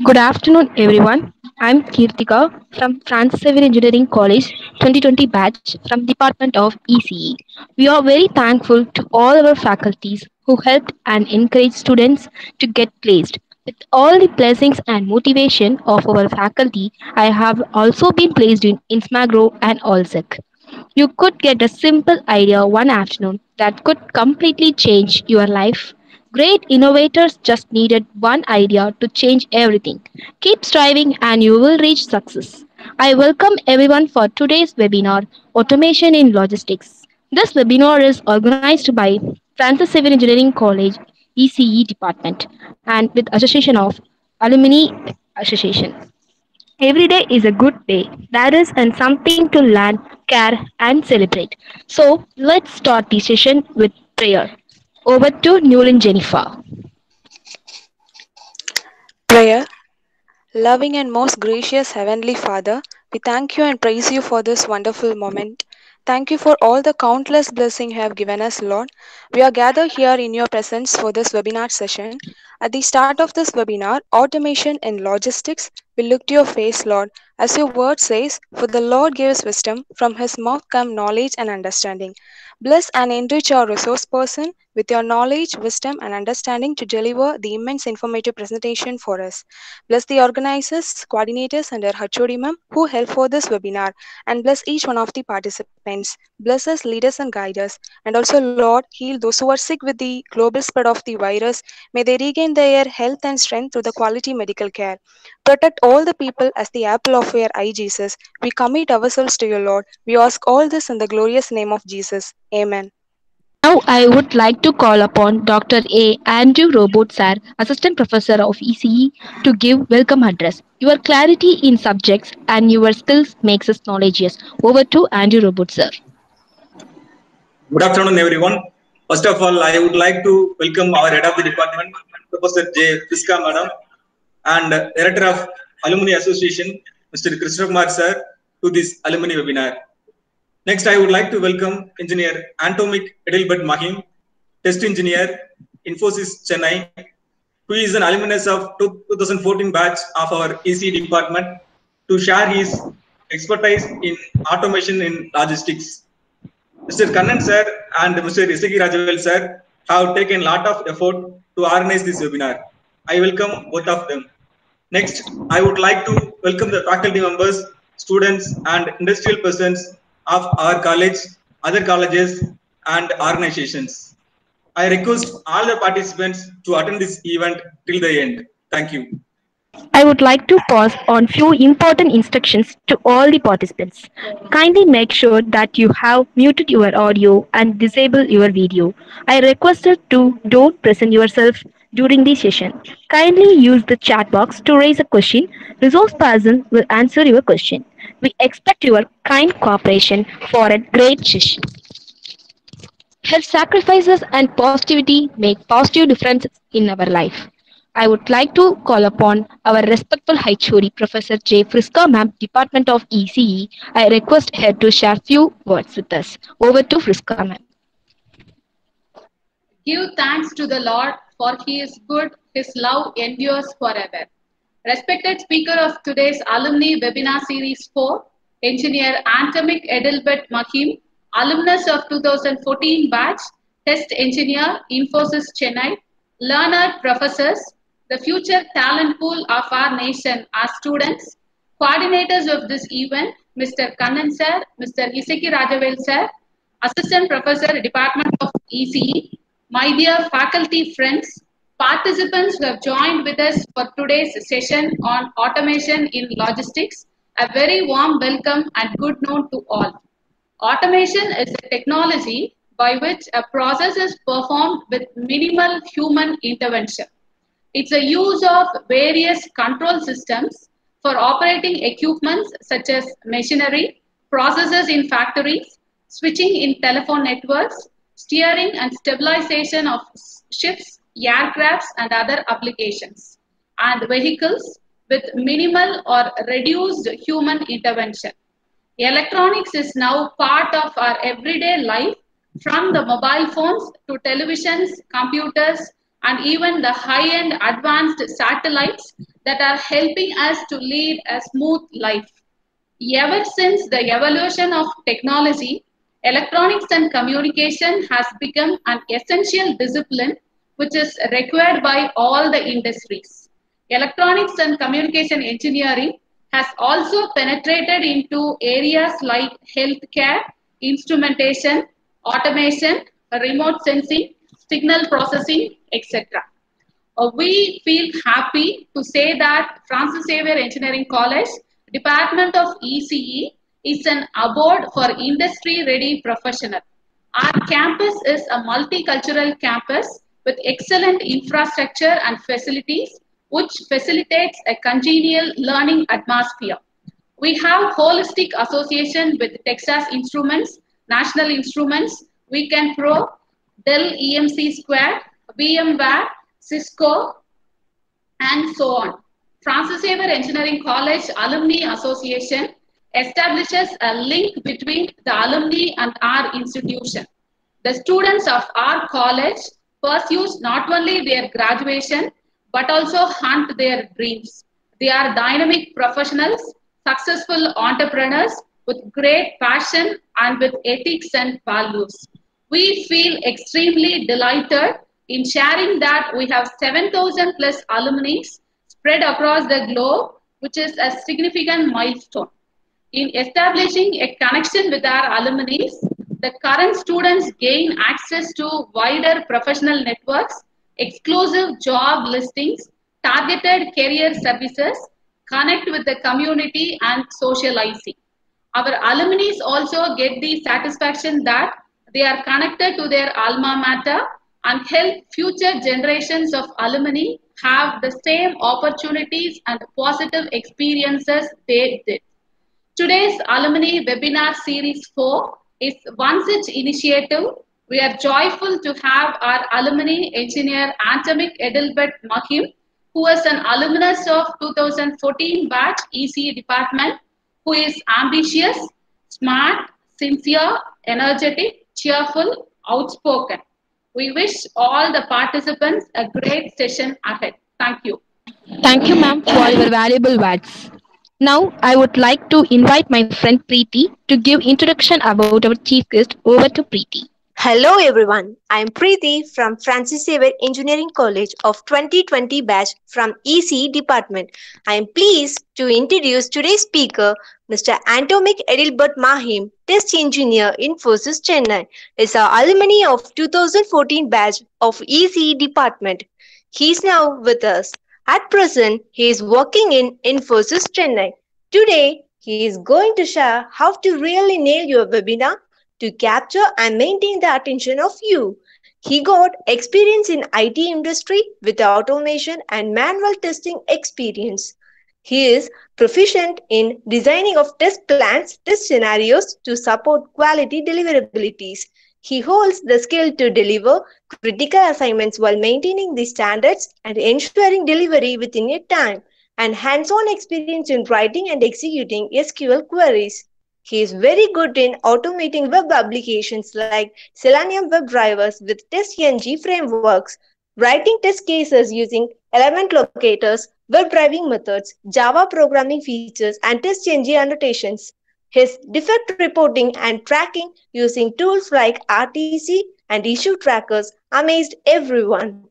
Good afternoon, everyone. I'm Kirtika from Francis Xavier Engineering College 2020 batch from Department of ECE. We are very thankful to all our faculties who helped and encouraged students to get placed. With all the blessings and motivation of our faculty, I have also been placed in INSMAGRO and ALSEC. You could get a simple idea one afternoon that could completely change your life. Great innovators just needed one idea to change everything. Keep striving and you will reach success. I welcome everyone for today's webinar, Automation in Logistics. This webinar is organized by Francis Civil Engineering College ECE Department and with Association of Alumni Association. Every day is a good day. There is and something to learn, care, and celebrate. So let's start the session with prayer. Over to Newlin Jennifer. Prayer. Loving and most gracious Heavenly Father, we thank you and praise you for this wonderful moment. Thank you for all the countless blessings you have given us, Lord. We are gathered here in your presence for this webinar session. At the start of this webinar, automation in logistics, we look to your face, Lord. As your word says, for the Lord gives wisdom, from his mouth come knowledge and understanding. Bless and enrich our resource person with your knowledge, wisdom, and understanding to deliver the immense informative presentation for us. Bless the organizers, coordinators, and their HOD ma'am who help for this webinar, and bless each one of the participants. Bless us, lead us, and guide us. And also, Lord, heal those who are sick with the global spread of the virus. May they regain their health and strength through the quality medical care. Protect all the people as the apple of your eye, Jesus. We commit ourselves to you, Lord. We ask all this in the glorious name of Jesus. Amen. Now I would like to call upon Dr. A. Andrew Robot Sir, Assistant Professor of ECE, to give welcome address. Your clarity in subjects and your skills makes us knowledgeous. Over to Andrew Robot Sir. Good afternoon, everyone. First of all, I would like to welcome our head of the department, Professor J. Priska Madam, and Director of Alumni Association, Mr. Krishna Kumar Sir, to this alumni webinar. Next, I would like to welcome Engineer Antomic Edelbert Mahim, Test Engineer, Infosys Chennai, who is an alumnus of 2014 batch of our EC department, to share his expertise in automation in logistics. Mr. Kannan sir and Mr. Iseki Rajavel sir have taken a lot of effort to organize this webinar. I welcome both of them. Next, I would like to welcome the faculty members, students, and industrial persons of our college, other colleges, and organizations. I request all the participants to attend this event till the end. Thank you. I would like to pause on few important instructions to all the participants. Kindly make sure that you have muted your audio and disable your video. I requested to don't present yourself during the session. Kindly use the chat box to raise a question. Resource person will answer your question. We expect your kind cooperation for a great session. Her sacrifices and positivity make positive differences in our life. I would like to call upon our respectful HOD, Professor J. Friska Ma'am, Department of ECE. I request her to share few words with us. Over to Friska Ma'am. Give thanks to the Lord, for he is good, his love endures forever. Respected speaker of today's alumni webinar series 4, Engineer Antomic Edelbert Mahim, alumnus of 2014 batch, Test Engineer, Infosys Chennai, learned professors, the future talent pool of our nation are students, coordinators of this event, Mr. Kannan sir, Mr. Iseki Rajavel sir, Assistant Professor, Department of ECE, my dear faculty friends, participants who have joined with us for today's session on automation in logistics, a very warm welcome and good noon to all. Automation is a technology by which a process is performed with minimal human intervention. It's a use of various control systems for operating equipments such as machinery, processes in factories, switching in telephone networks, steering and stabilization of ships, aircrafts, and other applications, and vehicles with minimal or reduced human intervention. Electronics is now part of our everyday life, from the mobile phones to televisions, computers, and even the high-end advanced satellites that are helping us to lead a smooth life. Ever since the evolution of technology, electronics and communication has become an essential discipline which is required by all the industries. Electronics and communication engineering has also penetrated into areas like healthcare, instrumentation, automation, remote sensing, signal processing, etc. We feel happy to say that Francis Xavier Engineering College, Department of ECE, is an abode for industry-ready professionals. Our campus is a multicultural campus with excellent infrastructure and facilities, which facilitates a congenial learning atmosphere. We have holistic association with Texas Instruments, National Instruments, Weekend Pro, Dell EMC Square, VMware, Cisco, and so on. Francis Xavier Engineering College Alumni Association establishes a link between the alumni and our institution. The students of our college pursue not only their graduation but also hunt their dreams. They are dynamic professionals, successful entrepreneurs with great passion and with ethics and values. We feel extremely delighted in sharing that we have 7,000 plus alumni spread across the globe, which is a significant milestone. In establishing a connection with our alumni, the current students gain access to wider professional networks, exclusive job listings, targeted career services, connect with the community, and socializing. Our alumni also get the satisfaction that they are connected to their alma mater and help future generations of alumni have the same opportunities and positive experiences they did. Today's Alumni Webinar Series 4 is one such initiative. We are joyful to have our alumni engineer Antamik Edelbert Mahim, who is an alumnus of 2014 batch ECE department, who is ambitious, smart, sincere, energetic, cheerful, outspoken. We wish all the participants a great session ahead. Thank you. Thank you, ma'am, for your valuable words. Now, I would like to invite my friend Preeti to give introduction about our chief guest. Over to Preeti. Hello everyone, I am Preeti from Francis Xavier Engineering College of 2020 batch from ECE department. I am pleased to introduce today's speaker, Mr. Antomik Edelbert Mahim, test engineer in Infosys Chennai. He is our alumni of 2014 batch of ECE department. He is now with us. At present, he is working in Infosys Chennai. Today, he is going to share how to really nail your webinar to capture and maintain the attention of you. He got experience in IT industry with automation and manual testing experience. He is proficient in designing of test plans, test scenarios to support quality deliverabilities. He holds the skill to deliver critical assignments while maintaining the standards and ensuring delivery within a time, and hands-on experience in writing and executing SQL queries. He is very good in automating web applications like Selenium WebDrivers with TestNG frameworks, writing test cases using element locators, web driving methods, Java programming features, and TestNG annotations. His defect reporting and tracking using tools like RTC and issue trackers amazed everyone.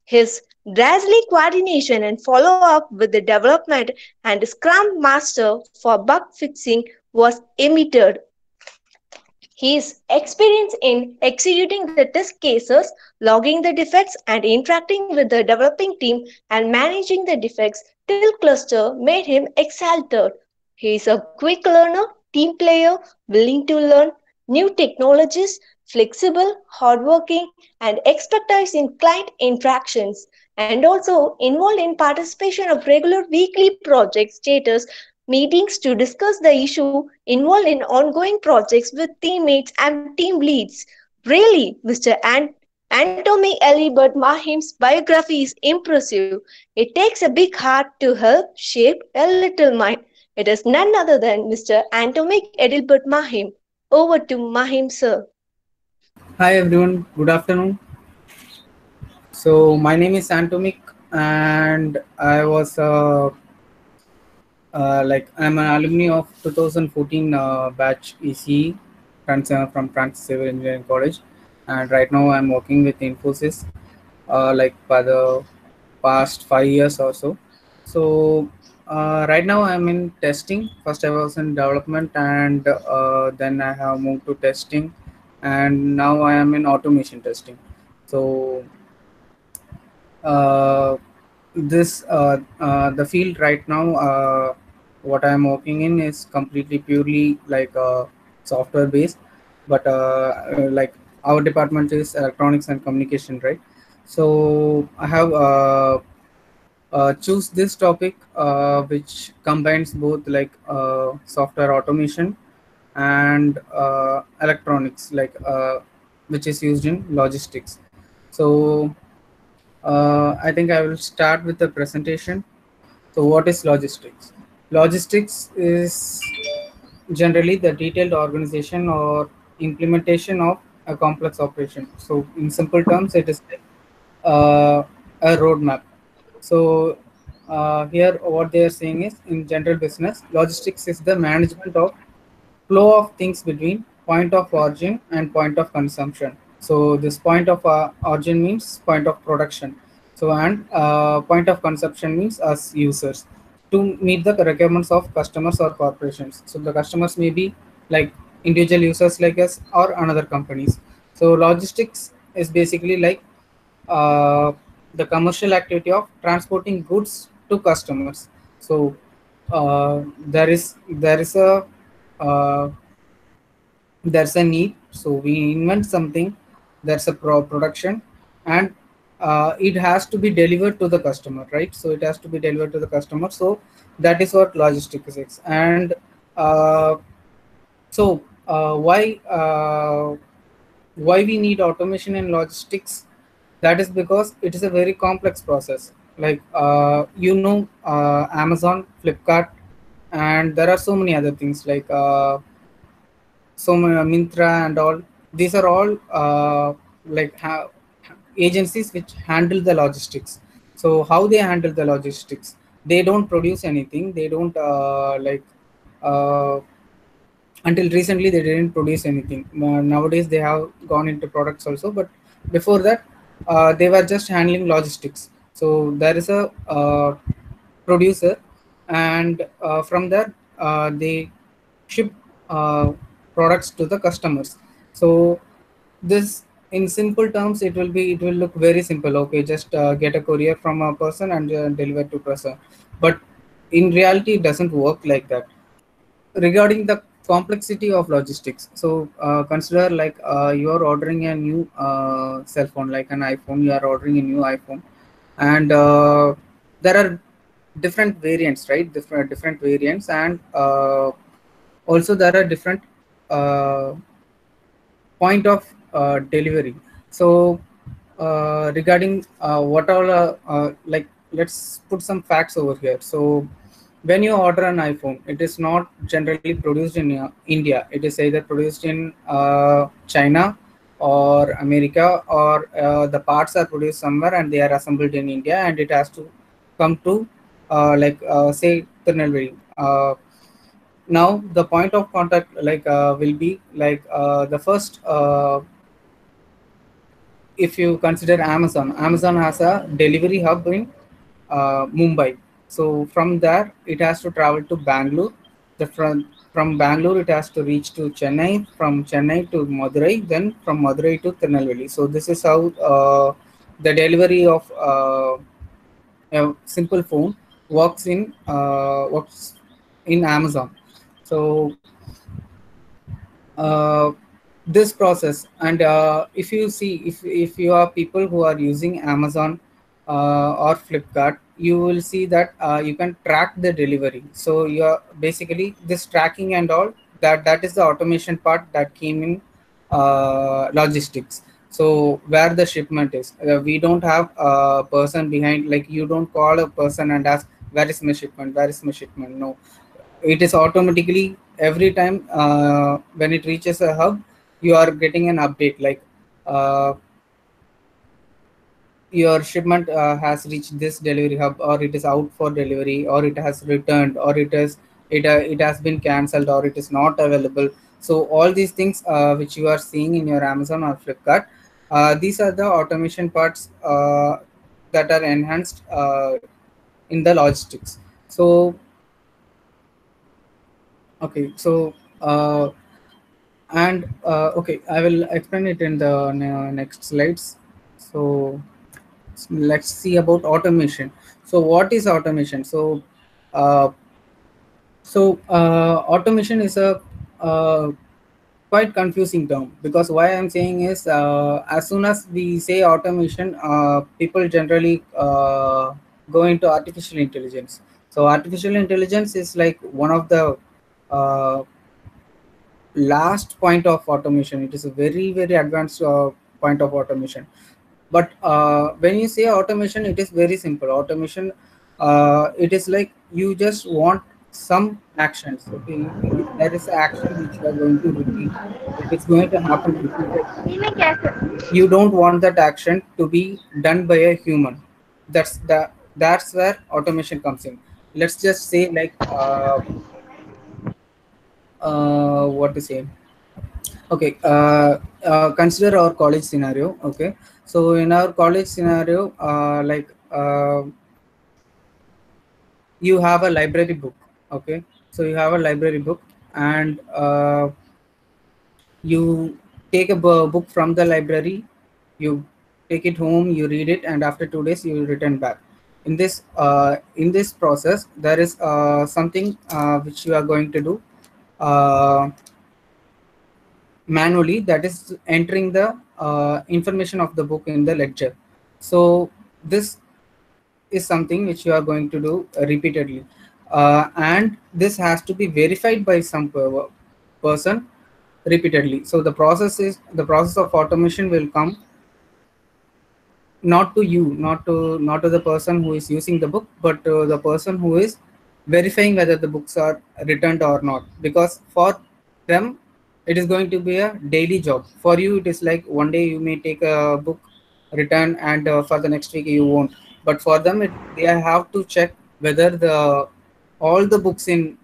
His dazzling coordination and follow-up with the development and Scrum Master for bug fixing was emitted. His experience in executing the test cases, logging the defects, and interacting with the developing team and managing the defects till cluster made him exalted. He is a quick learner, team player, willing to learn new technologies, flexible, hardworking, and expertise in client interactions, and also involved in participation of regular weekly project status meetings to discuss the issue, involved in ongoing projects with teammates and team leads. Really, Mr. Antomi Elibert Mahim's biography is impressive. It takes a big heart to help shape a little mind. It is none other than Mr. Antomik Edelbert Mahim. Over to Mahim, sir. Hi everyone, good afternoon. So my name is Antomik, and I was like I'm an alumni of 2014 batch ECE from Francis Xavier Engineering College, and right now I'm working with Infosys like for the past 5 years or so. So right now I'm in testing. First I was in development, and then I have moved to testing, and now I am in automation testing. So uh, the field right now, what I'm working in is completely purely like software based, but like our department is electronics and communication, right? So I have choose this topic which combines both like software automation and electronics, like which is used in logistics. So I think I will start with the presentation. So what is logistics? Logistics is generally the detailed organization or implementation of a complex operation. So in simple terms, it is like a roadmap. So here what they are saying is, in general business, logistics is the management of flow of things between point of origin and point of consumption. So this point of origin means point of production. So and point of consumption means us users, to meet the requirements of customers or corporations. So the customers may be like individual users like us or another companies. So logistics is basically like uh, the commercial activity of transporting goods to customers. So there is uh, there's a need, so we invent something, there's a production, and it has to be delivered to the customer, right? So it has to be delivered to the customer. So that is what logistics is. And uh, so why we need automation in logistics? That is because it is a very complex process, like Amazon, Flipkart, and there are so many other things like Mintra and all. These are all agencies which handle the logistics. So how they handle the logistics? They don't produce anything. They don't uh, until recently they didn't produce anything. Nowadays they have gone into products also, but before that they were just handling logistics. So there is a producer, and from there they ship uh, products to the customers. So this, in simple terms, it will look very simple. Okay, just get a courier from a person and deliver to person. But in reality it doesn't work like that. Regarding the complexity of logistics, so consider like you are ordering a new cell phone, like an iPhone. You are ordering a new iPhone, and there are different variants, right? Different variants, and also there are different uh, point of delivery. So regarding what all like, let's put some facts over here. So when you order an iPhone, it is not generally produced in India. It is either produced in China or America, or the parts are produced somewhere and they are assembled in India, and it has to come to say Tirunelveli. Now the point of contact will be like the first if you consider Amazon has a delivery hub in Mumbai. So from there, it has to travel to Bangalore. From Bangalore, it has to reach to Chennai. From Chennai to Madurai, then from Madurai to Tirunelveli. So this is how the delivery of a simple phone works in Amazon. So uh, this process, and if you see, if you are people who are using Amazon or Flipkart, you will see that you can track the delivery. So you are basically this tracking and all that is the automation part that came in logistics. So where the shipment is, we don't have a person behind, like you don't call a person and ask where is my shipment, where is my shipment. No, it is automatically every time when it reaches a hub, you are getting an update like uh, your shipment has reached this delivery hub, or it is out for delivery, or it has returned, or it has been cancelled, or it is not available. So all these things which you are seeing in your Amazon or Flipkart, these are the automation parts that are enhanced in the logistics. So okay, so okay, I will explain it in the next slides. So let's see about automation. So what is automation? Uh, automation is a uh, quite confusing term, because why I'm saying is, as soon as we say automation, people generally go into artificial intelligence. So artificial intelligence is like one of the uh, last point of automation. It is a very advanced point of automation. But when you say automation, it is very simple. Automation, it is like you just want some actions. Okay, there is action which you are going to repeat. It is going to happen repeatedly. You don't want that action to be done by a human. That's where automation comes in. Let's just say, like, what to say. Okay, consider our college scenario. Okay, so in our college scenario, you have a library book. Okay, so you have a library book, and you take a book from the library, you take it home, you read it, and after 2 days you return back. In this process, there is something which you are going to do uh, manually, that is entering the information of the book in the ledger. So this is something which you are going to do repeatedly, and this has to be verified by some person repeatedly. So the process of automation will come not to you, not to the person who is using the book, but to the person who is verifying whether the books are returned or not. Because for them, it is going to be a daily job. For you, it is like one day you may take a book return, and for the next week you won't. But for them, they have to check whether the all the books in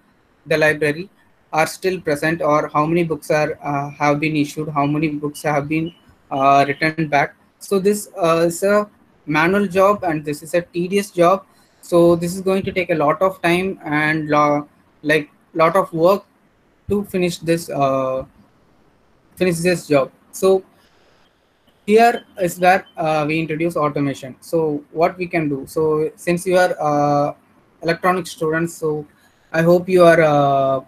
the library are still present, or how many books are have been issued, how many books have been returned back. So this is a manual job, and this is a tedious job. So this is going to take a lot of time and like lot of work to finish this job. So here is where we introduce automation. So what we can do, so since you are electronic students, so I hope you are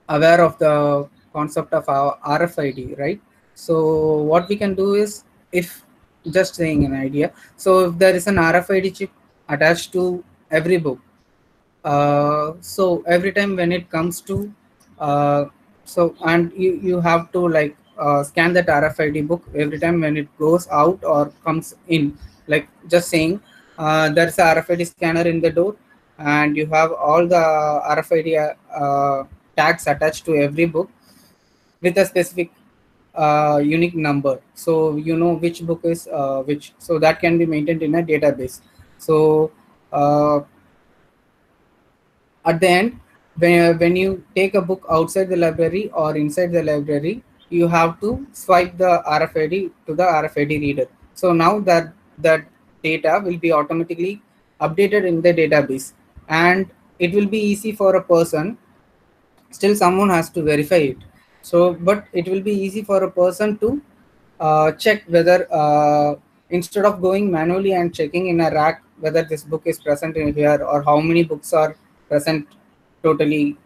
aware of the concept of our RFID, right? So what we can do is, if just saying an idea, so if there is an RFID chip attached to every book, so every time when it comes to and you have to like scan that RFID book every time when it goes out or comes in. Like, just saying, there's a RFID scanner in the door, and you have all the RFID tags attached to every book with a specific unique number, so you know which book is which. So that can be maintained in a database. So at the end, when you take a book outside the library or inside the library, you have to swipe the RFID to the RFID reader. So now that data will be automatically updated in the database, and it will be easy for a person. Still someone has to verify it, so but it will be easy for a person to check whether instead of going manually and checking in a rack whether this book is present in here, or how many books are present totally,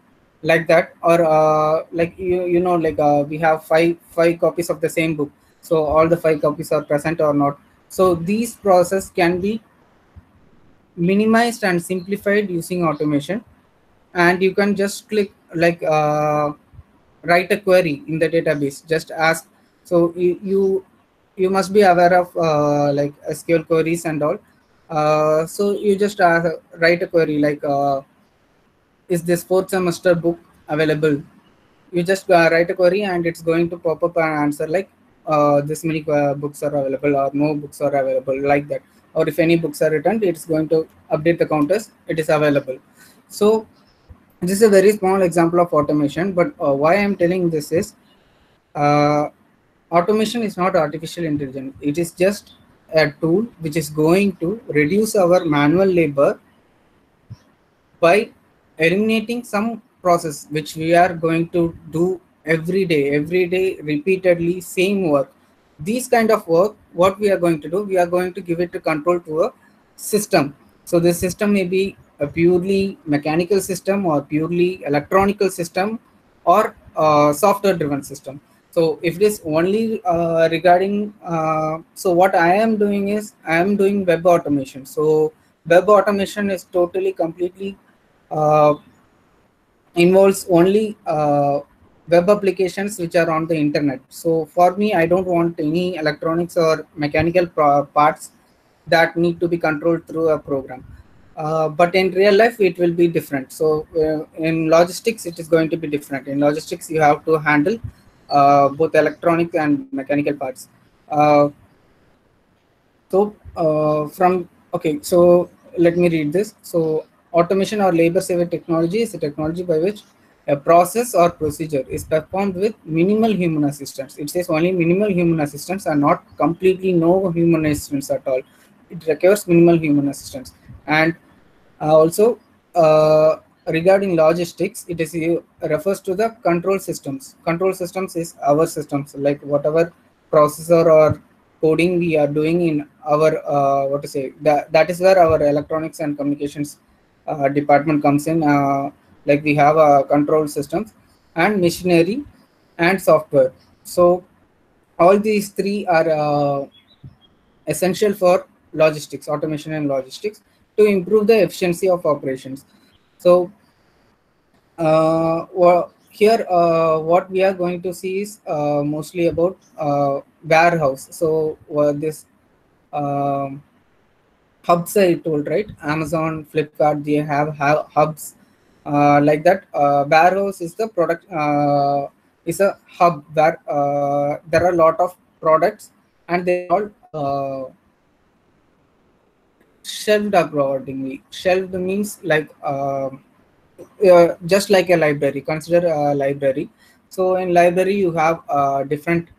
like that. Or like you know, like we have five copies of the same book, so all the 5 copies are present or not. So these process can be minimized and simplified using automation. And you can just click like write a query in the database, just ask. So you must be aware of like SQL queries and all. So you just write a query like, is this fourth semester book available? You just write a query, and it's going to pop up an answer like, this many books are available or no books are available, like that. Or if any books are returned, it's going to update the counters, it is available. So this is a very small example of automation, but why I'm telling this is uh, automation is not artificial intelligence. It is just a tool which is going to reduce our manual labor by eliminating some process which we are going to do every day, repeatedly, same work. These kind of work, what we are going to do, we are going to give it to control to a system. So this system may be a purely mechanical system or purely electronical system or software driven system. So if it is only regarding, so what I am doing is I am doing web automation. So web automation is totally completely uh, involves only web applications which are on the internet. So for me, I don't want any electronics or mechanical parts that need to be controlled through a program. But in real life, it will be different. So in logistics, it is going to be different. In logistics, you have to handle both electronic and mechanical parts. Uh, so let me read this. So automation or labor saving technology is a technology by which a process or procedure is performed with minimal human assistance. It says only minimal human assistance and not completely no human assistance at all. It requires minimal human assistance. And also, regarding logistics, it is refers to the control systems. Control systems is our systems, like whatever processor or coding we are doing in our what to say, that is where our electronics and communications department comes in. Like we have control systems and machinery and software. So all these three are essential for logistics, automation and logistics, to improve the efficiency of operations. So well, here what we are going to see is mostly about warehouse. So this um, hubs I told, right? Amazon, Flipkart, they have hubs like that. Warehouse is the product, is a hub where there are a lot of products and they are all shelved accordingly. Shelved means like just like a library. Consider a library. So in library you have different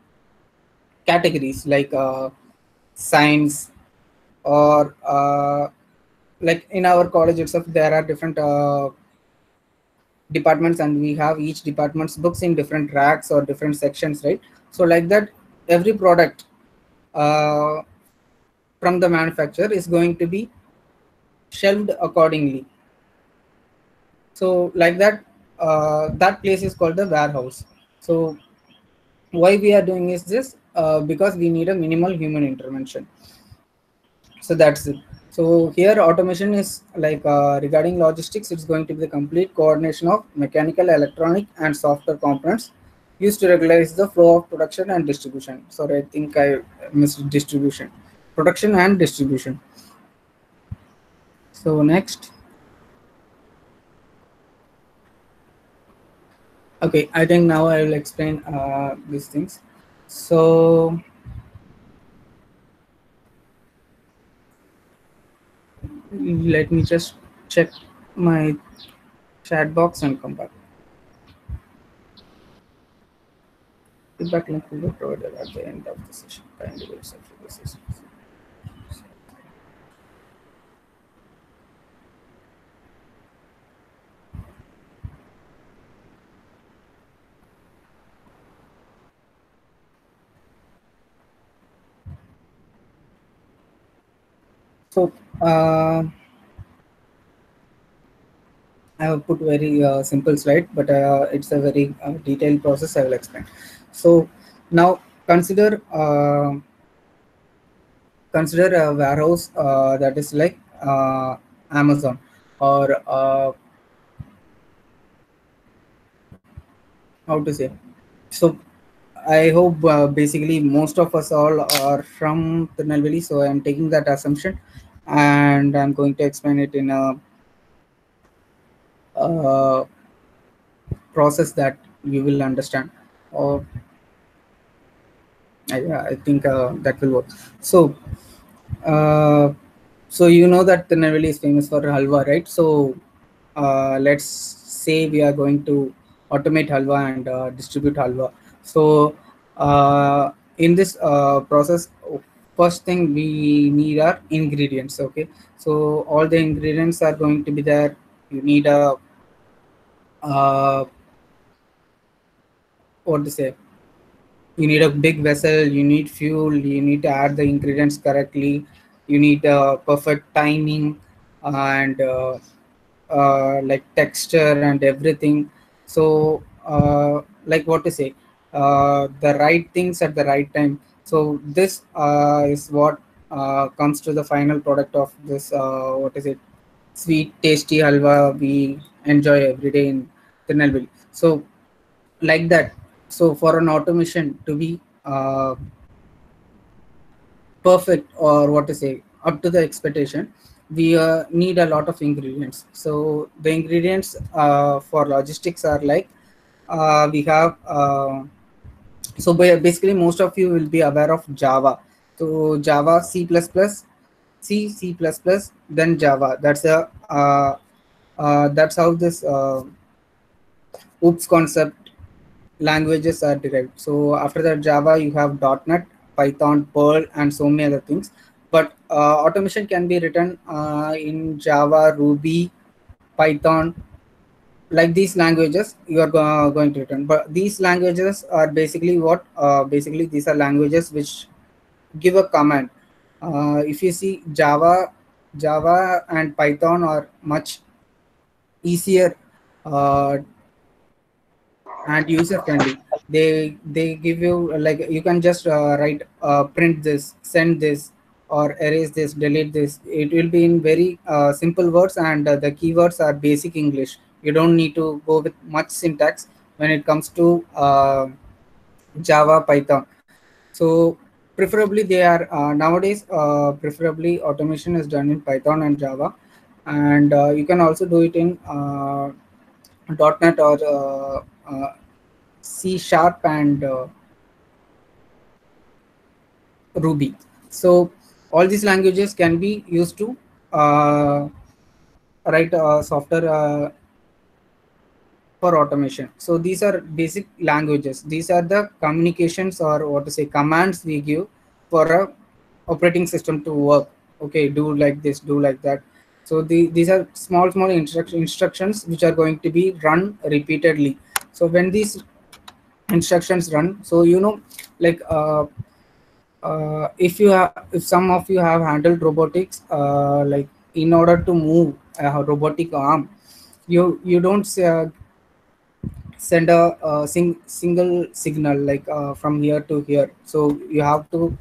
categories like science or like in our college itself there are different departments and we have each department's books in different racks or different sections, right? So like that, every product uh, from the manufacturer is going to be shelved accordingly. So like that, that place is called the warehouse. So why we are doing is this, because we need a minimal human intervention. So that's it. So here automation is like regarding logistics, it's going to be the complete coordination of mechanical, electronic and software components used to regularize the flow of production and distribution. Sorry, I think I missed distribution, production and distribution. So next. Okay, I think now I will explain these things. So let me just check my chat box and come back. Feedback link will be provided at the end of the session. Kindly wait for the session. So I have put very simple slide, but it's a very detailed process. I will explain. So now consider a warehouse that is like Amazon or how to say. So I hope basically most of us all are from Tirunelveli, so I'm taking that assumption and I'm going to explain it in a process that you will understand. Or I think that will work. So, uh, so you know that Tirunelveli is famous for halwa, right? So, let's say we are going to automate halwa and distribute halwa. So, in this process, first thing we need are ingredients. Okay, so all the ingredients are going to be there. You need a uh, what to say, you need a big vessel, you need fuel, you need to add the ingredients correctly, you need perfect timing and like texture and everything. So like what to say, the right things at the right time. So this is what comes to the final product of this what is it, sweet tasty halwa we enjoy every day in Tirunelveli. So like that. So for an automation to be perfect, or what to say, up to the expectation, we need a lot of ingredients. So the ingredients for logistics are like we have so basically most of you will be aware of Java. So Java, C++, then Java. That's how this OOPS concept languages are derived. So after that Java, you have .NET, Python, Perl, and so many other things. But automation can be written in Java, Ruby, Python, like these languages you are going to return. But these languages are basically what? Basically, these are languages which give a command. If you see Java and Python are much easier uh, and user friendly. They give you like you can just write print this, send this, or erase this, delete this. It will be in very simple words, and the keywords are basic English. You don't need to go with much syntax when it comes to Java, Python. So preferably they are nowadays preferably automation is done in Python and Java, and you can also do it in .NET or C sharp and Ruby. So all these languages can be used to uh, write software for automation. So these are basic languages. These are the communications, or what to say, commands we give for a operating system to work. Okay, do like this, do like that. So these are small instructions which are going to be run repeatedly. So when these instructions run, so you know, like if some of you have handled robotics, like in order to move a robotic arm, you don't send a, single signal like from here to here. So you have to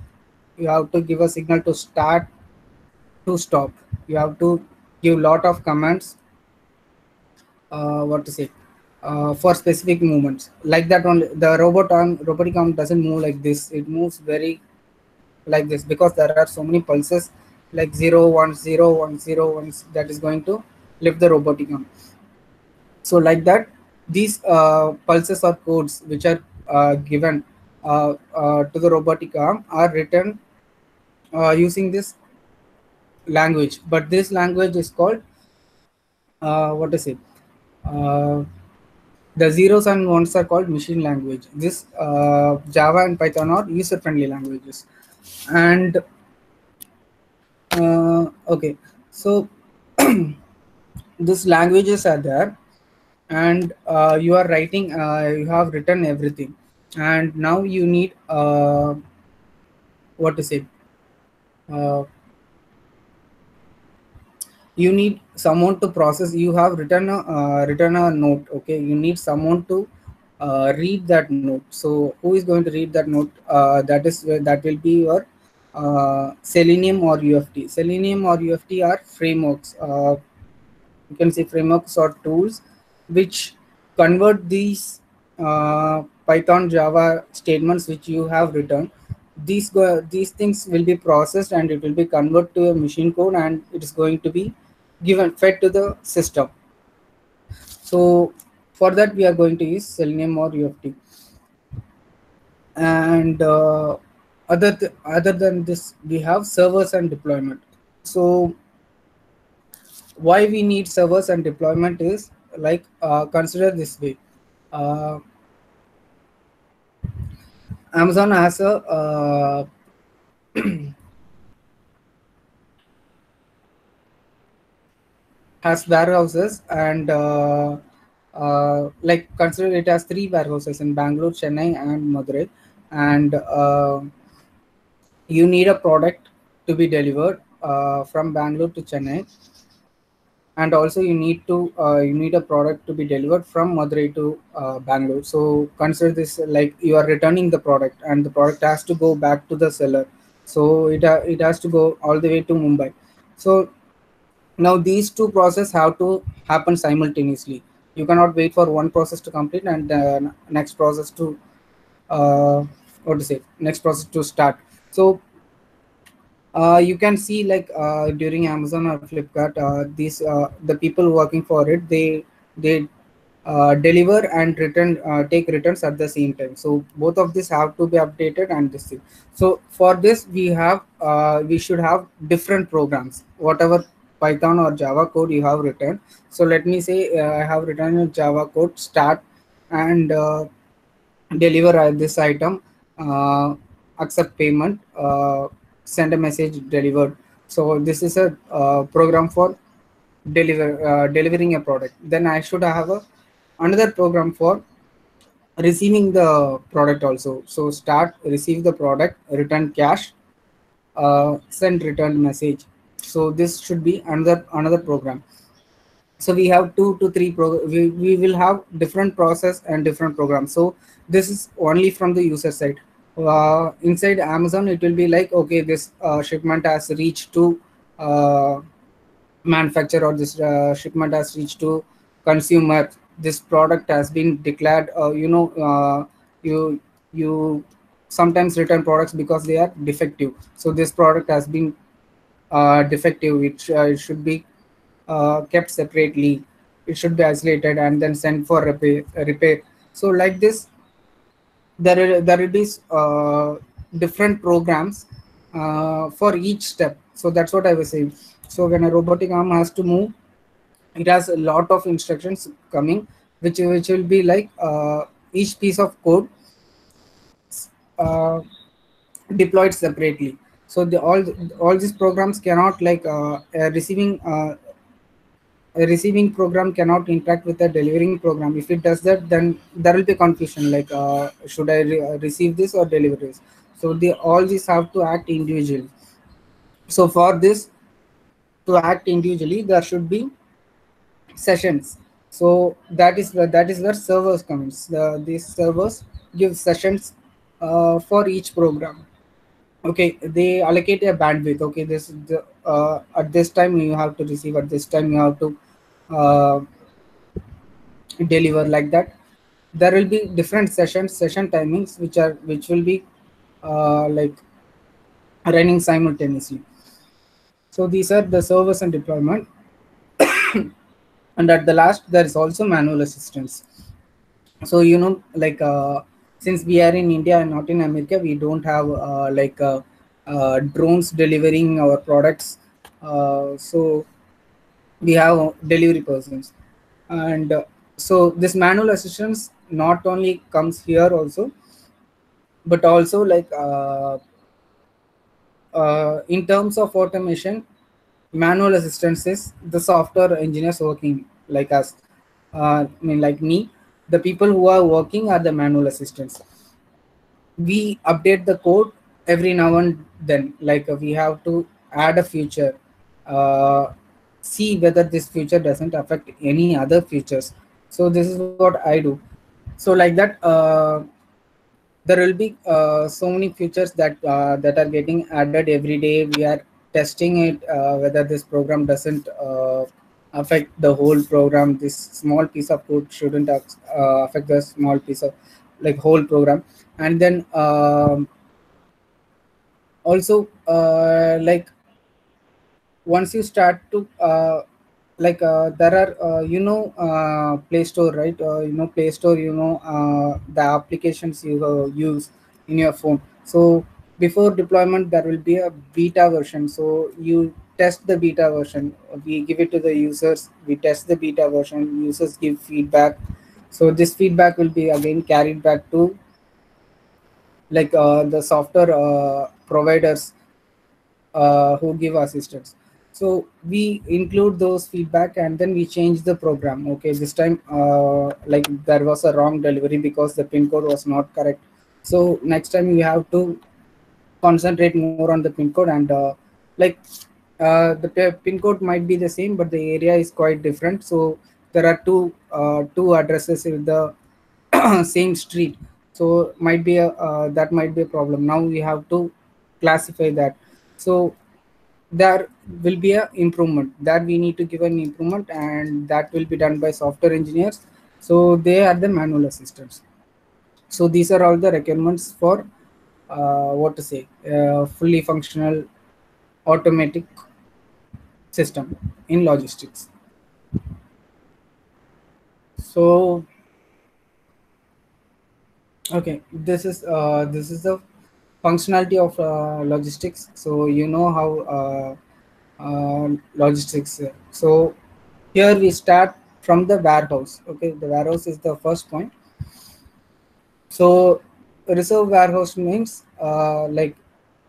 give a signal to start, to stop. You have to give lot of commands, what to say, for specific movements. Like that only the robotic arm doesn't move like this. It moves very like this because there are so many pulses, like 0 1 0 1 0 1, that is going to lift the robotic arm. So like that, these pulses or codes which are given to the robotic arm are written using this language. But this language is called what to say, uh, the zeros and ones are called machine language. This Java and Python are user friendly languages. And okay, so these languages are there, and you are writing, you have written everything, and now you need what to say, uh, you need someone to process. You have written a note. Okay, you need someone to read that note. So who is going to read that note? That will be your Selenium or UFT. Selenium or UFT are frameworks. You can say frameworks or tools which convert these Python, Java statements which you have written. These things will be processed and it will be converted to a machine code, and it is going to be given fed to the system. So for that we are going to use Selenium or UFT. And Other than this, we have servers and deployment. So why we need servers and deployment is like, consider this way. uh, Amazon has a has warehouses, and like, consider it has three warehouses in Bangalore, Chennai, and Madurai. And you need a product to be delivered from Bangalore to Chennai, and also you need a product to be delivered from Madurai to Bangalore. So consider this like you are returning the product, and the product has to go back to the seller. So it has to go all the way to Mumbai. So now these two processes have to happen simultaneously. You cannot wait for one process to complete and next process to uh, what to say next process to start. So you can see like during Amazon or Flipkart, these the people working for it, they deliver and return, take returns at the same time. So both of this have to be updated and this thing. So for this we should have different programs, whatever Python or Java code you have written. So let me say I have written a Java code start and deliver this item, accept payment, send a message delivered. So this is a program for delivering a product. Then I should have another program for receiving the product also. So start, receive the product, return cash, send return message. So this should be another program. So we have two to three we will have different process and different programs. So this is only from the user side. Inside Amazon it will be like, okay, this shipment has reached to uh, manufacturer, or this shipment has reached to consumer, this product has been declared, you you sometimes return products because they are defective. So this product has been defective, which it should be kept separately, it should be isolated and then sent for repair. So like this, there will be different programs for each step. So that's what I was saying. So when a robotic arm has to move, it has a lot of instructions coming, which will be like each piece of code uh, deployed separately. So all these programs cannot like a receiving program cannot interact with a delivering program. If it does that, then there will be confusion like, should I receive this or deliver this? So they all these have to act individually. So for this to act individually, there should be sessions. So that is where servers comes. These servers give sessions for each program. Okay, they allocate a bandwidth. Okay, at this time you have to receive, at this time you have to uh, deliver, like that. There will be different session timings which will be like running simultaneously. So these are the servers and deployment. And at the last, there is also manual assistance. So like, since we are in India and not in America, we don't have like drones delivering our products. So we have delivery persons, and so this manual assistance not only comes here also, but also like in terms of automation, manual assistance is the software engineers working like us. I mean, like me, the people who are working are the manual assistants. We update the code every now and then. Like we have to add a feature, uh, see whether this feature doesn't affect any other features. So this is what I do. So like that, there will be so many features that are getting added every day. We are testing it, whether this program doesn't affect the whole program. This small piece of code shouldn't affect the small piece of like whole program. And then also like once you start to like there are Play Store, right? Play Store, the applications you use in your phone. So before deployment there will be a beta version, so you test the beta version, we give it to the users, we test the beta version, users give feedback. So this feedback will be again carried back to the software providers who give assistance. So we include those feedback and then we change the program. Okay, this time there was a wrong delivery because the pin code was not correct. So next time you have to concentrate more on the pin code, and like the pin code might be the same but the area is quite different. So there are two addresses with the same street, so might be a that might be a problem. Now we have to classify that. So there will be a improvement that we need to give an improvement, and that will be done by software engineers, so they are the manual assistants. So these are all the requirements for what to say, fully functional automatic system in logistics. So okay, this is the functionality of logistics. So you know how logistics. So here we start from the warehouse. Okay, the warehouse is the first point. So reserve warehouse means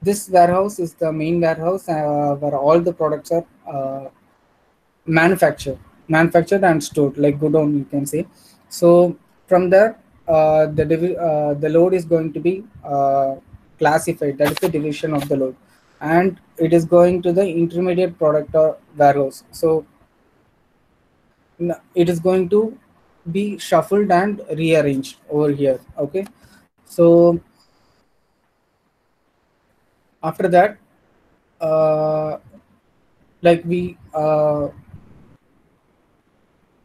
this warehouse is the main warehouse where all the products are manufactured manufactured and stored, like godown you can say. So from there the load is going to be classified, that is the division of the load, and it is going to the intermediate product or warehouse. So it is going to be shuffled and rearranged over here. Okay, so after that like we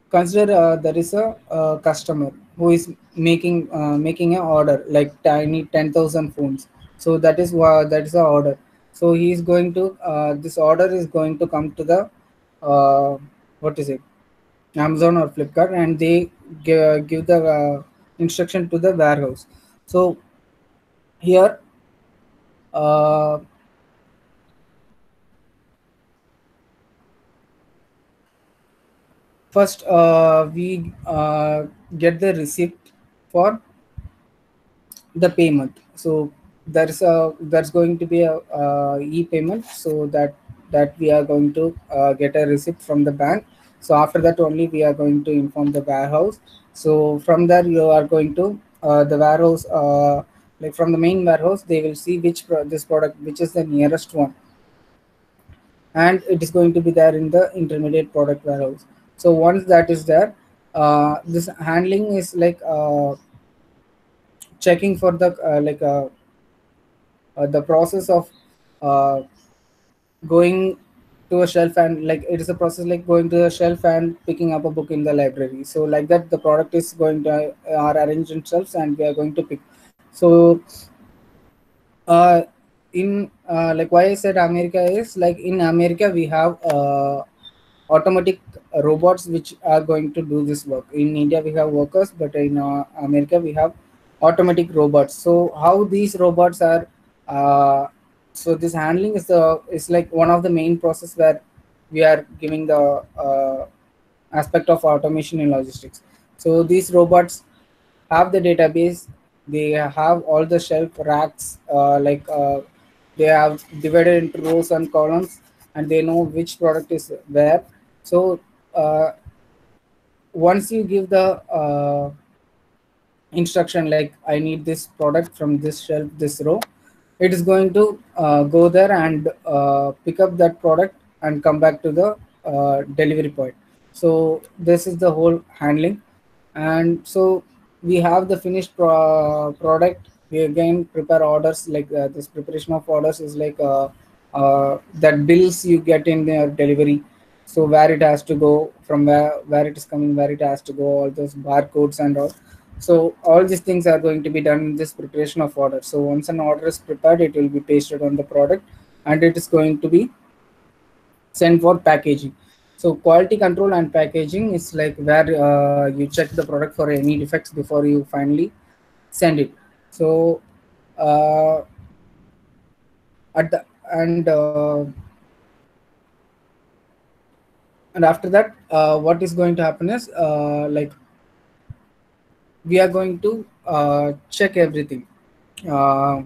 consider there is a customer who is making an order, like I need 10,000 phones. So that is that is a order. So he is going to this order is going to come to the what is it, Amazon or Flipkart, and they give the instruction to the warehouse. So here uh, first we get the receipt for the payment. So there's going to be a e-payment, so that we are going to get a receipt from the bank. So after that only we are going to inform the warehouse. So from there you are going to the warehouse, like from the main warehouse they will see this product which is the nearest one, and it is going to be there in the intermediate product warehouse. So once that is there, this handling is checking for the the process of uh, going to a shelf, and like it is a process like going to a shelf and picking up a book in the library. So like that the product is going to are arranged in shelves and we are going to pick. So uh, in like why I said America is like in America we have automatic robots which are going to do this work. In India we have workers, but in America we have automatic robots. So how these robots are so this handling is like one of the main process where we are giving the aspect of automation in logistics. So these robots have the database, they have all the shelf racks, they have divided into rows and columns, and they know which product is where. So once you give the instruction like I need this product from this shelf, this row, it is going to go there and pick up that product and come back to the delivery point. So this is the whole handling. And so we have the finished product. We again prepare orders, like this preparation of orders is like that bills you get in their delivery. So where it has to go, from where it is coming, where it has to go, all those barcodes and all. So all these things are going to be done in this preparation of order. So once an order is prepared, it will be pasted on the product and it is going to be sent for packaging. So quality control and packaging is like where you check the product for any defects before you finally send it. So at the and after that what is going to happen is like we are going to check everything, uh,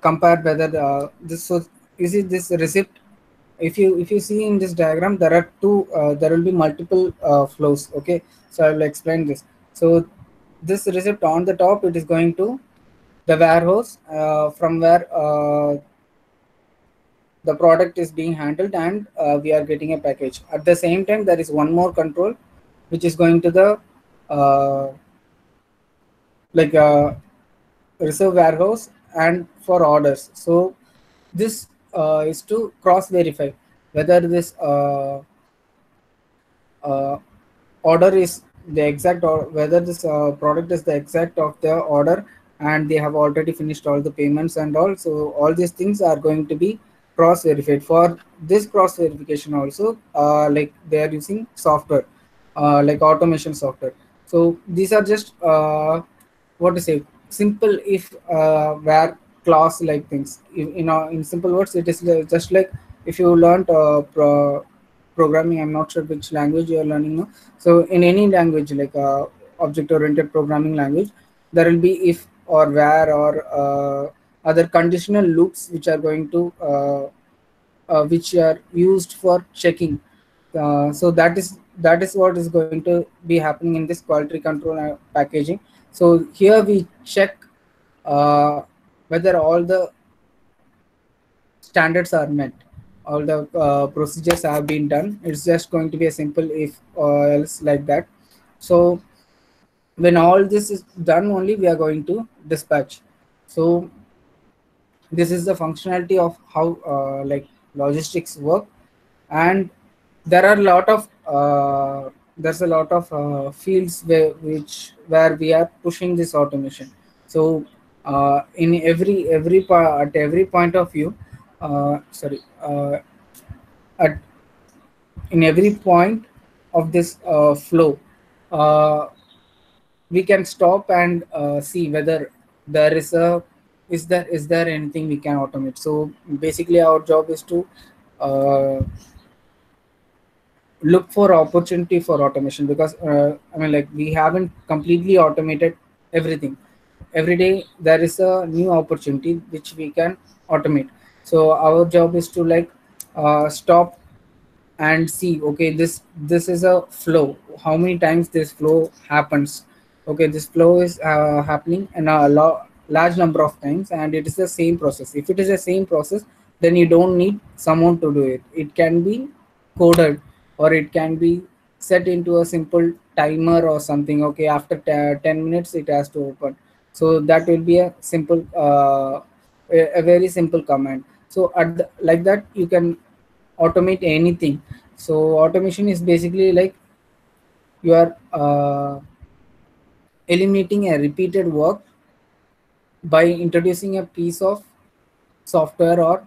compare whether this. So you see this receipt, if you see in this diagram, there are two there will be multiple flows. Okay, so I will explain this. So this receipt on the top, it is going to the warehouse from where the product is being handled, and we are getting a package. At the same time, there is one more control which is going to the uh, like reserve warehouse and for orders. So this is to cross verify whether this uh, order is the exact, or whether this product is the exact of the order, and they have already finished all the payments and all. So all these things are going to be cross verified. For this cross verification also, like they are using software, like automation software. So these are just what to say, simple if where class like things in simple words, it is just like if you learned programming. I'm not sure which language you are learning now. So in any language like object oriented programming language, there will be if or where or other conditional loops which are going to which are used for checking. So that is what is going to be happening in this quality control packaging. So here we check uh, whether all the standards are met, all the procedures have been done. It's just going to be a simple if or else like that. So when all this is done, only we are going to dispatch. So this is the functionality of how like logistics work. And there are a lot of there's a lot of fields where we are pushing this automation. So in at every point of view, sorry, at in every point of this flow, uh, we can stop and see whether there is a is there anything we can automate. So basically our job is to uh, look for opportunity for automation, because I mean, like, we haven't completely automated everything. Every day there is a new opportunity which we can automate. So our job is to like stop and see, okay, this is a flow, how many times this flow happens. Okay, this flow is happening in a large number of times, and it is the same process. If it is the same process, then you don't need someone to do it. It can be coded, or it can be set into a simple timer or something. Okay, after 10 minutes it has to open. So that will be a simple a very simple command. So like that you can automate anything. So automation is basically like you are eliminating a repeated work by introducing a piece of software or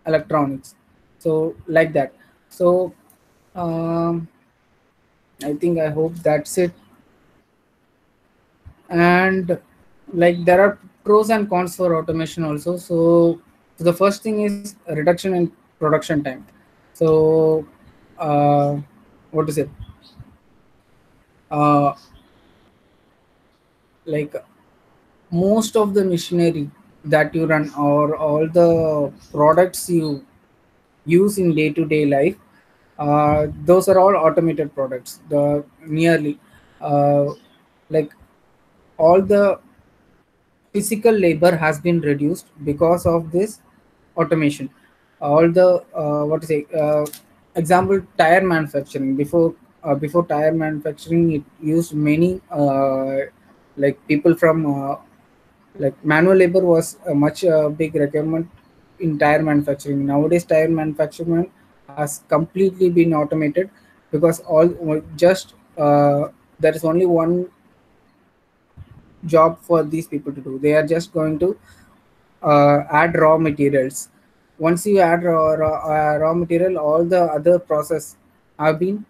electronics. So like that. So um, I think, I hope that's it. And like there are pros and cons for automation also. So the first thing is a reduction in production time. So what is it, uh, like most of the machinery that you run, or all the products you use in day-to-day life, those are all automated products. The nearly like all the physical labor has been reduced because of this automation. All the what to say, example, tire manufacturing. Before tire manufacturing, it used many like people from like manual labor was a much big requirement in tire manufacturing. Nowadays tire manufacturing has completely been automated, because all just there is only one job for these people to do. They are just going to add raw materials. Once you add raw material, all the other process have been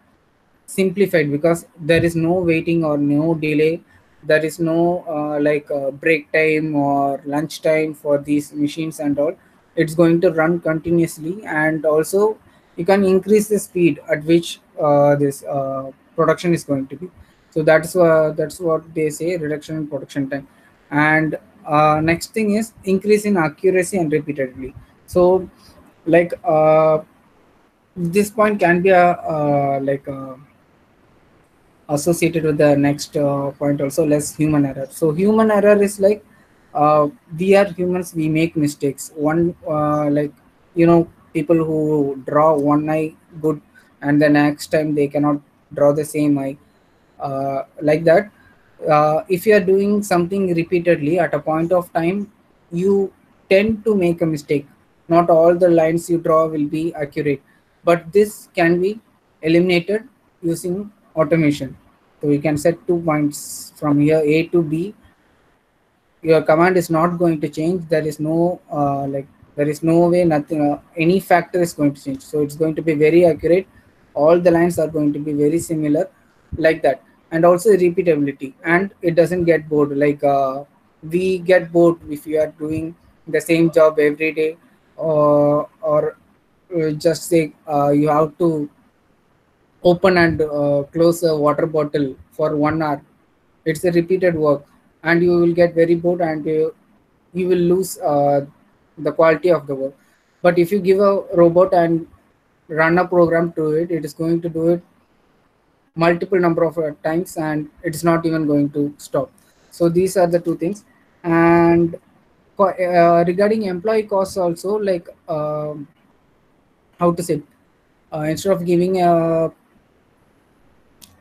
simplified, because there is no waiting or no delay. There is no like break time or lunch time for these machines and all. it's going to run continuously, and also you can increase the speed at which this production is going to be. So that's what they say, reduction in production time. And next thing is increase in accuracy and repeatedly. So like this point can be a associated with the next point also, less human error. So human error is like we are humans, we make mistakes. One people who draw one eye good, and the next time they cannot draw the same eye, like that. If you are doing something repeatedly, at a point of time you tend to make a mistake. Not all the lines you draw will be accurate, but this can be eliminated using automation. So you can set 2 points from here A to B. Your command is not going to change. There is no there is no way, nothing, any factor is going to change. So it's going to be very accurate. All the lines are going to be very similar, like that. And also repeatability, and it doesn't get bored. Like we get bored if you are doing the same job every day, or just say you have to open and close a water bottle for 1 hour. It's a repeated work, and you will get very bored, and you will lose the quality of the work. But if you give a robot and run a program to it, it is going to do it multiple number of times, and it's not even going to stop. So these are the two things. And regarding employee costs also, like how to say, instead of giving a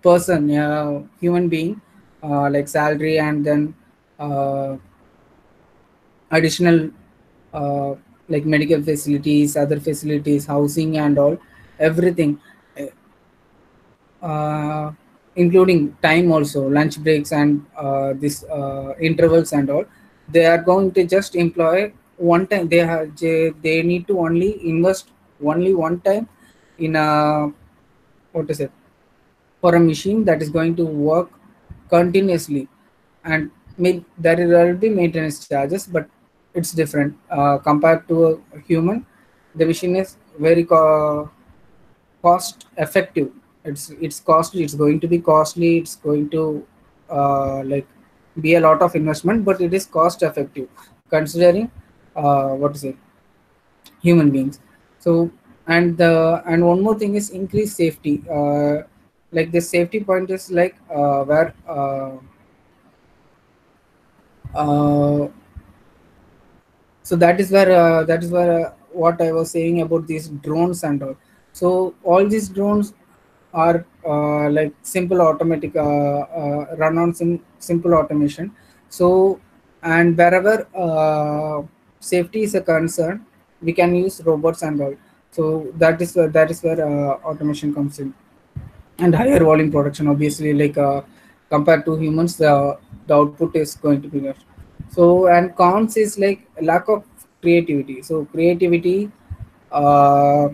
person, a human being, like salary, and then uh, additional like medical facilities, other facilities, housing and all, everything, uh, including time also, lunch breaks and this intervals and all, they are going to just employ one time. They need to only invest only one time in a, what to say, for a machine that is going to work continuously. And there will be maintenance charges, but it's different compared to a human. The machine is very cost effective. It's costly, it's going to be costly, it's going to like be a lot of investment, but it is cost effective considering what to say, human beings. So and one more thing is increased safety. Like the safety point is like where uh, so that is where what I was saying about these drones and all. So all these drones are like simple automatic, run on simple automation. So and wherever safety is a concern, we can use robots and all. So that is where automation comes in. And higher volume production, obviously, like compared to humans, the output is going to be less. So and cons is like lack of creativity. So creativity, uh,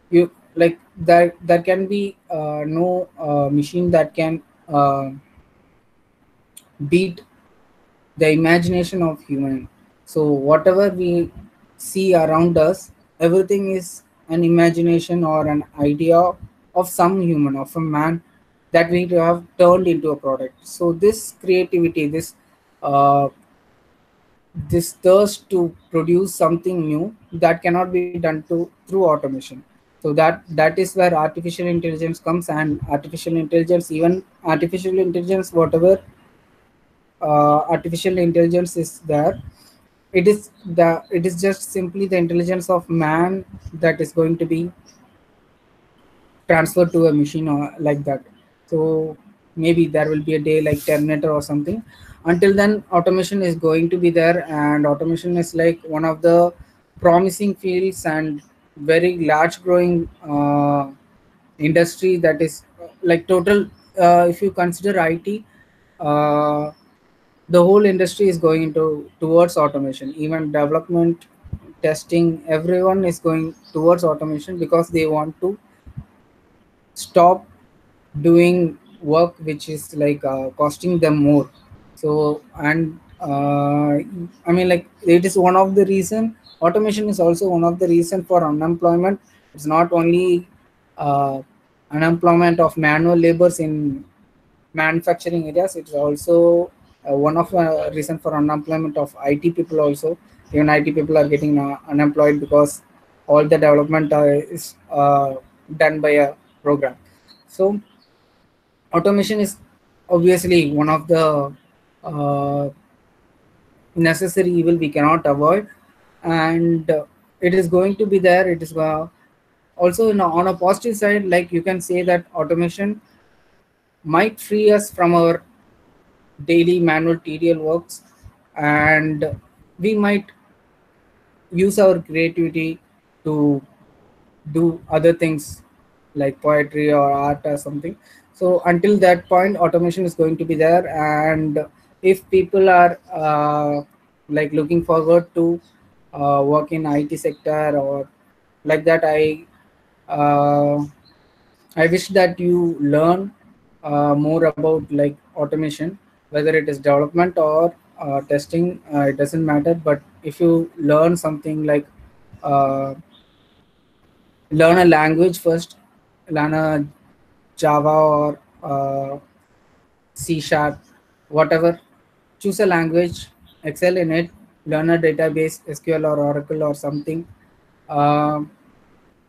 you like there can be no machine that can beat the imagination of human. So whatever we see around us, everything is an imagination or an idea of some human, of a man, that we have turned into a product. So this creativity, uh, this thirst to produce something new, that cannot be done through automation. So that is where artificial intelligence comes. And artificial intelligence, even artificial intelligence, whatever artificial intelligence is there, it is just simply the intelligence of man that is going to be transferred to a machine or like that. So maybe there will be a day like Terminator or something. Until then, automation is going to be there, and automation is like one of the promising fields and very large growing industry, that is like total, if you consider IT, uh, the whole industry is going into towards automation. Even development, testing, everyone is going towards automation, because they want to stop doing work which is like costing them more. So and I mean, like, it is one of the reason automation is also one of the reason for unemployment. It's not only uh, unemployment of manual labors in manufacturing areas, it's also one of the reason for unemployment of IT people also. Even IT people are getting unemployed because all the development is done by a program. So automation is obviously one of the uh, necessary evil we cannot avoid, and it is going to be there. It is also on a positive side, like you can say that automation might free us from our daily manual tedious works, and we might use our creativity to do other things like poetry or art or something. So until that point automation is going to be there, and if people are like looking forward to work in IT sector or like that, uh, I wish that you learn more about like automation, whether it is development or testing. It doesn't matter, but if you learn something like uh, learn a language first, learn a Java or C sharp, whatever. Choose a language, excel in it, learn a database, SQL or Oracle or something. Um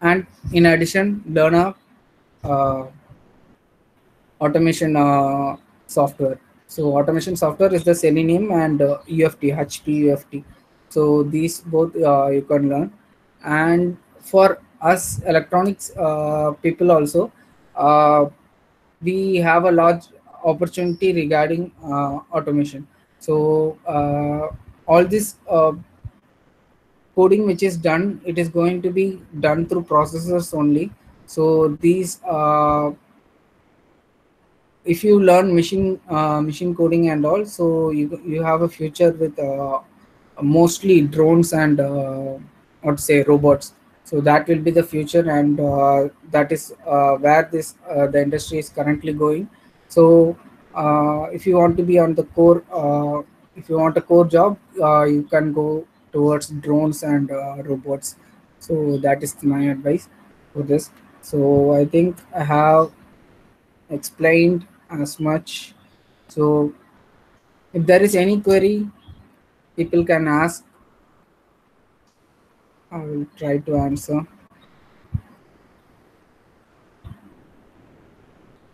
and in addition, learn a uh, automation software. So automation software is the Selenium and UFT, HP UFT. So these both you can learn. And for us electronics people also, uh, we have a large opportunity regarding automation. So all this coding which is done, it is going to be done through processors only. So these if you learn machine coding and all, so you have a future with mostly drones and what to say robots. So that will be the future, and that is where this the industry is currently going. So if you want to be on the core, if you want a core job, you can go towards drones and robots. So that is my advice for this. So I think I have explained as much. So if there is any query, people can ask. I will try to answer.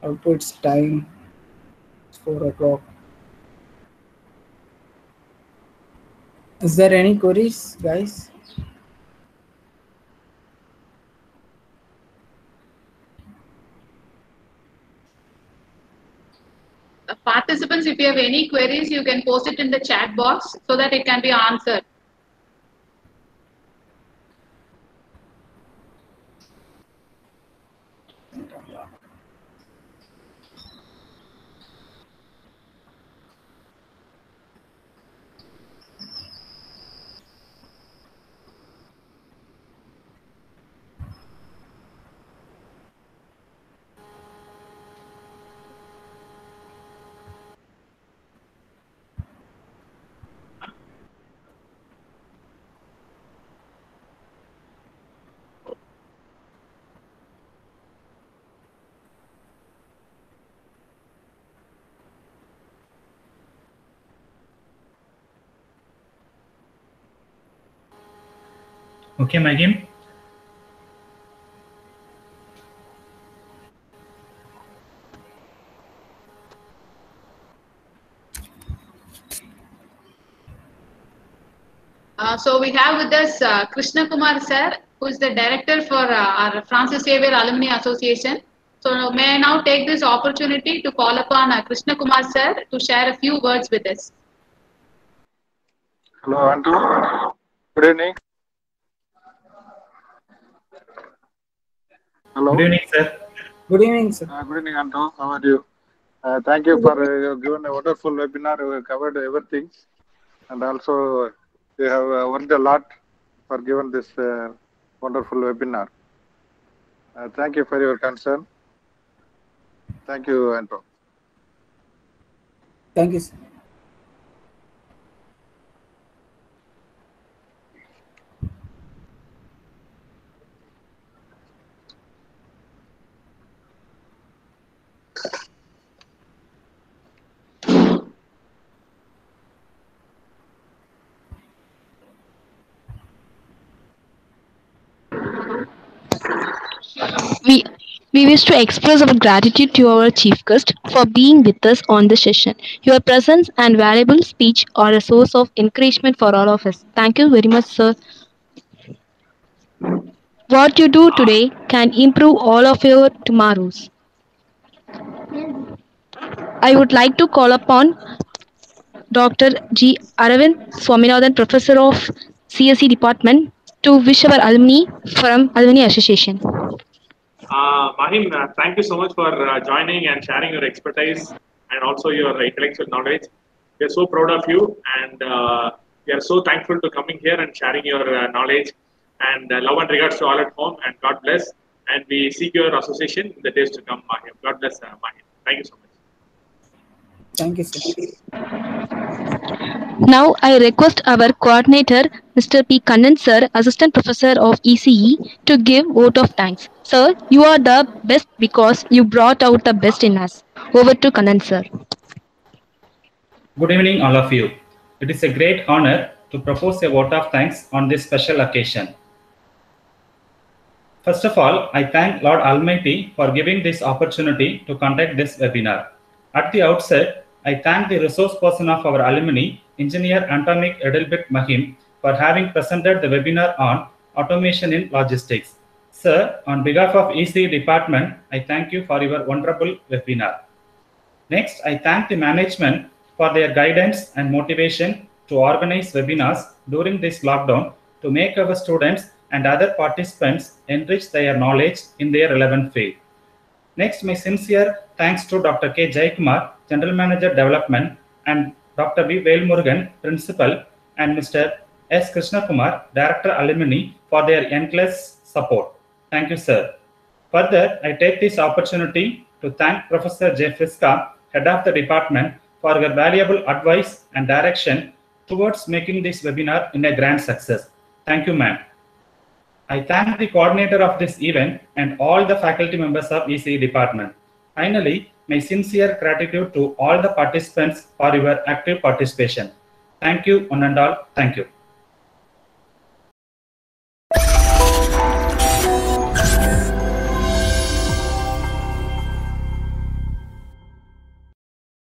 Outputs time, it's 4 o'clock. Is there any queries, guys? Participants, if you have any queries, you can post it in the chat box so that it can be answered. Okay, Magim. So we have with us Krishna Kumar sir, who is the director for our Francis Xavier Alumni Association. So may I now take this opportunity to call upon Krishna Kumar sir to share a few words with us. Hello, Andrew. Good evening. Hello. Good evening, sir. Good evening, sir. Good evening, Andrew. How are you? Thank you for giving a wonderful webinar. We covered everything, and also you have worked a lot for giving this wonderful webinar. Thank you for your concern. Thank you, Andrew. Thank you, sir. We we wish to express our gratitude to our chief guest for being with us on this session. Your presence and valuable speech are a source of encouragement for all of us. Thank you very much, sir. What you do today can improve all of your tomorrows. I would like to call upon Dr. G. Aravind Swaminathan, Professor of CSE Department, to wish our alumni from Alumni Association. Mahim, thank you so much for joining and sharing your expertise and also your intellectual knowledge. We are so proud of you, and we are so thankful to coming here and sharing your knowledge. And love and regards to all at home, and God bless. And we seek your association in the days to come, Mahim. God bless, Mahim. Thank you so much. Thank you, sir. Now I request our coordinator, Mr. P. Kannan sir, Assistant Professor of ECE, to give vote of thanks. Sir, you are the best because you brought out the best in us. Over to Kannan sir. Good evening, all of you. It is a great honor to propose a vote of thanks on this special occasion. First of all, I thank Lord Almighty for giving this opportunity to conduct this webinar. At the outset, I thank the resource person of our alumni, Engineer Antomic Edelbert Mahim, for having presented the webinar on automation in logistics. Sir, on behalf of ECE department, I thank you for your wonderful webinar. Next, I thank the management for their guidance and motivation to organize webinars during this lockdown to make our students and other participants enrich their knowledge in their relevant field. Next, my sincere thanks to Dr. K. Jaikumar, General Manager Development, and Dr. B. Velmurugan, Principal, and Mr. S. Krishnakumar, Director Alumni, for their endless support. Thank you, sir. Further, I take this opportunity to thank Professor J. Friska, Head of the Department, for your valuable advice and direction towards making this webinar in a grand success. Thank you, ma'am. I thank the coordinator of this event and all the faculty members of ECE department. Finally, my sincere gratitude to all the participants for your active participation. Thank you, one and all. Thank you.